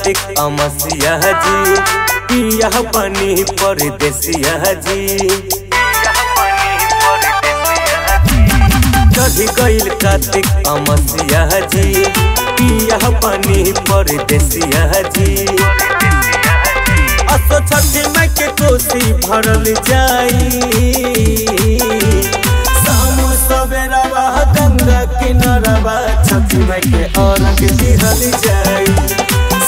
कार्तिक अमसिया जी पिया बनी परदेसिया जी। चढ़ी गईल कार्तिक अमसिया जी पिया बनी परदेसिया जी। असो छठी माई के कोसी भरल जाई सवेरवा गंगा किनारवा छठी माई के अर्घ दिहल जाई।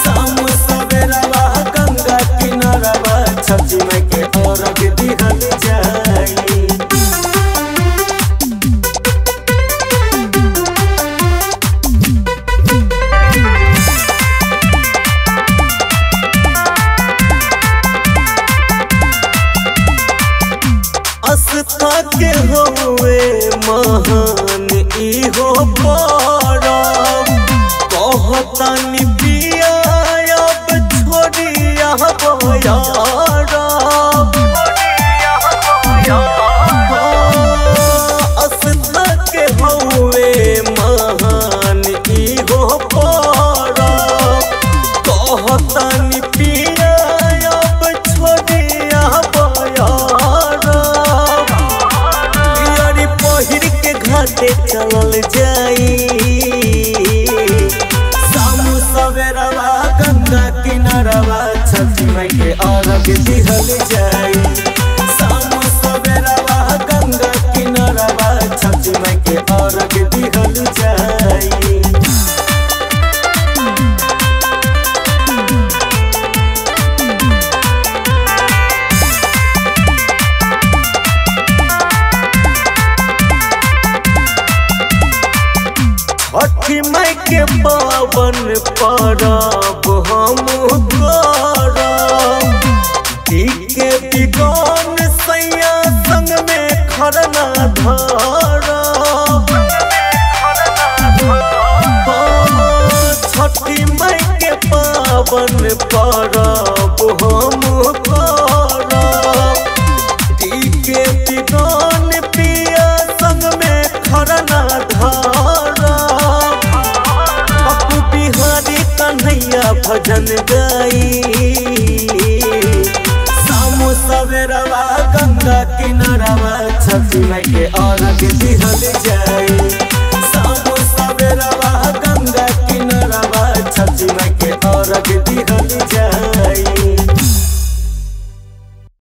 शाम सवेरवा गंगा किनारवा छठी माई के अर्घ दिहल जाई। आस्था के होवे महान इहो परब कहतानी पिया अब छोड़िया आस्था के होवे महान इहो परब कहतानी पिया अब छोड़िया घाटे चलल जाई। शाम सवेरवा गंगा किनारवा छठी माई के अर्घ दिहल जाई। शाम सवेरवा गंगा किनारवा छठी माई के अर्घ दिहल जाई। छठी माई के पावन परब हम करब के बिगन सैया संग में खरना धरब। छठी माई के पावन परब हम करब के बिगन पिया संग में खरना धरब। कन्हैया भजन गाई शाम सवेरवा गंगा किनारवा छठी माई के अर्घ दिहल जाई। शाम सवेरवा गंगा किनारवा छठी माई के अर्घ दिहल जाई।